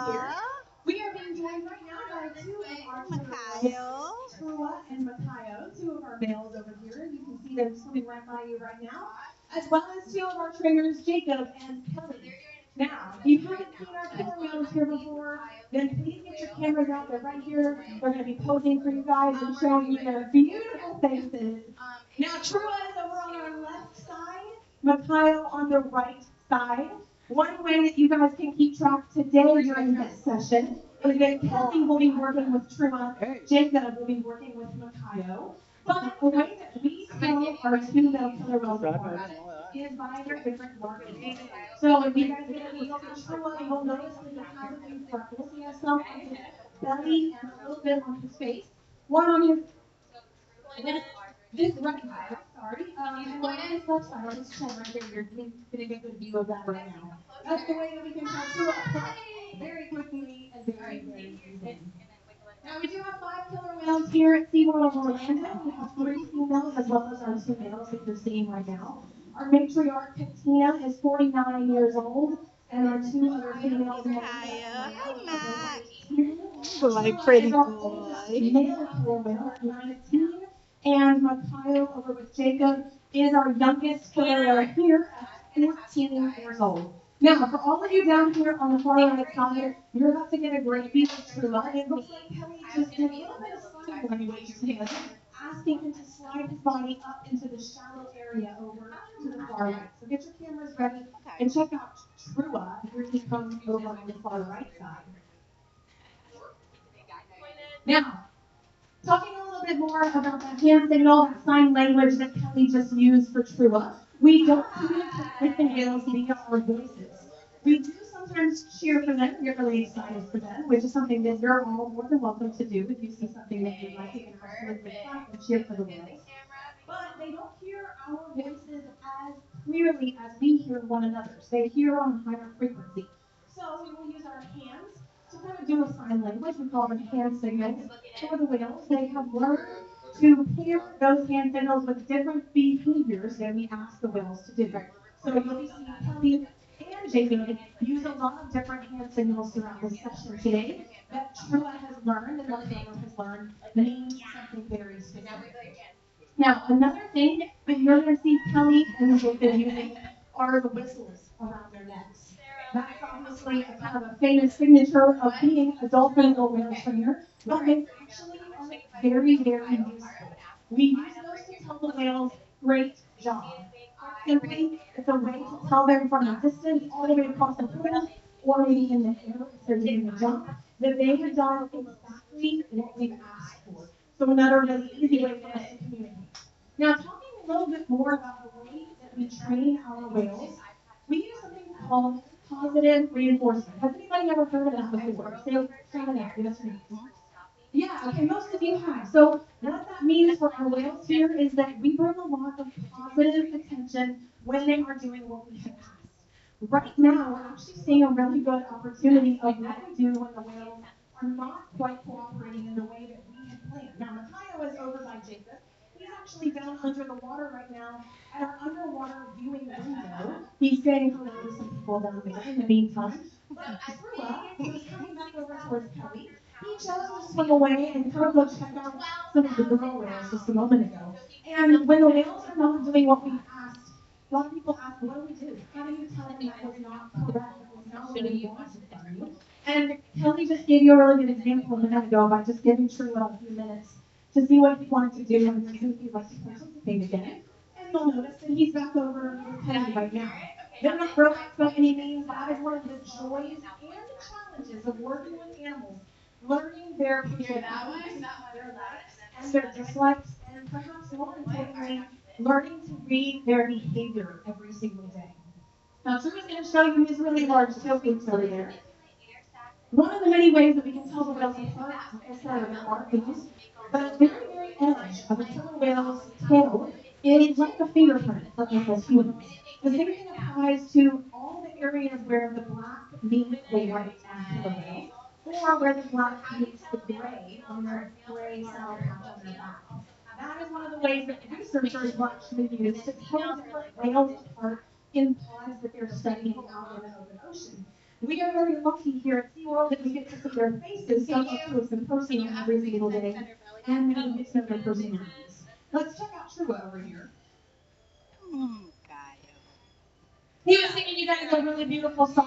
We are being joined right now by two of our Makaio. Trua and Makaio, two of our males over here. You can see them swimming right by you right now, as well as two of our trainers, Jacob and Kelly. Now, if you haven't seen our killer whales here before, then please get your cameras out. They're right here. They're going to be posing for you guys and showing you their beautiful faces. Now, Trua is over on our left side, Makaio on the right side. One way that you guys can keep track today during this session is that Kelly will be working with Truma, Jacob will be working with Makaio. But the way that we tell our two male killer whales apart is by their different markings. So if you guys get a look at Truma, you'll notice that he has a few freckles. He has some on his belly and a little bit on his face. One on his this right side, sorry, and one on his left side, on his chin right there. You're getting a good view of that right now. That's the way that we can tell two apart very quickly and very easily. Now we do have five killer whales here at SeaWorld of Orlando. We have three females as well as our two males that you're seeing right now. Our matriarch Katina is 49 years old, and our two other females, Makaio. Hi, Mac. 18. My Shua pretty is our oldest boy. male killer whale at 19, and Makaio over with Jacob is our youngest killer whale here at 14 years old. Now, for all of you down here on the far right side, you're about to get a great view of Truma. It looks like Kelly just did a little bit of sign language to him, asking him to slide his body up into the shallow area over to the far right. So get your cameras ready and check out Trua. Here he comes over on the far right side. Now, talking a little bit more about that hand signal, that sign language that Kelly just used for Trua, we don't communicate with the whales via our voices. We do sometimes cheer for them, get really excited for them, which is something that you're all more than welcome to do. If you see something that you like, you can absolutely clap and cheer for the whales. But they don't hear our voices as clearly as we hear one another's. They hear on a higher frequency. So we will use our hands to kind of do a sign language. We call them hand signals. For the whales, they have learned to pair those hand signals with different behaviors than we ask the whales to do. So you'll be seeing Kelly and Jacob use a lot of different hand signals throughout this session today that Trua has learned and Marcelo has learned means something very specific. Now, another thing that you're going to see Kelly and Jacob using are the whistles around their necks. That's obviously a kind of a famous signature of being a dolphin or whale trainer, but they actually are very useful. We use those to tell the whales, great job. Simply, it's a way to tell them from a distance, all the way across the pool, or maybe in the air if they're doing a jump, that they have done exactly what we've asked for. So another really easy way for us to communicate. Now, talking a little bit more about the way that we train our whales, we use something called positive reinforcement. Has anybody ever heard of that before? Say, shout it out. Yes or no? Yeah, okay, most of you have. So what that means for our whales here is that we bring a lot of positive attention when they are doing what we have asked. Right now, we're actually seeing a really good opportunity of what we do when the whales are not quite cooperating in the way that we had planned. Now, Makaio is over by Jacob. He's actually down under the water right now at our underwater viewing window. He's saying hello to some people down there in the meantime. But Trua, who's coming back over towards Kelly, he chose to swim away and kind of go check out some of the girl whales just a moment ago. And when the whales are not doing what we asked, a lot of people ask, what do we do? How do you tell them that was not correct? That was not what we wanted from you? And Kelly just gave you a really good example a minute ago by just giving Trua a few minutes to see what he wanted to do and see if he'd like to participate again. And you'll notice that he's back over with Penny right now. They're not robots by any means, but that is one of the joys and the challenges of working with animals, learning their personalities, their likes and their dislikes, and perhaps more importantly, learning to read their behavior every single day. Now, Drew is going to show you his really large tail beaks over there. One of the many ways that we can tell the whales apart, like I said, are their markings. But the very edge of a killer whale's tail is like a fingerprint for us as humans. The same thing applies to all the areas where the black meets the white on killer whales, or where the black meets the gray on their gray saddle patch on their back. That is one of the ways that researchers will actually use to tell different whales apart in pods that they're studying out in the open ocean. We are very lucky here at SeaWorld that we get to see their faces so up close and personal every single day, and we get to know their personalities. Let's check out Trua over here. Makaio. He was singing you guys a really beautiful song.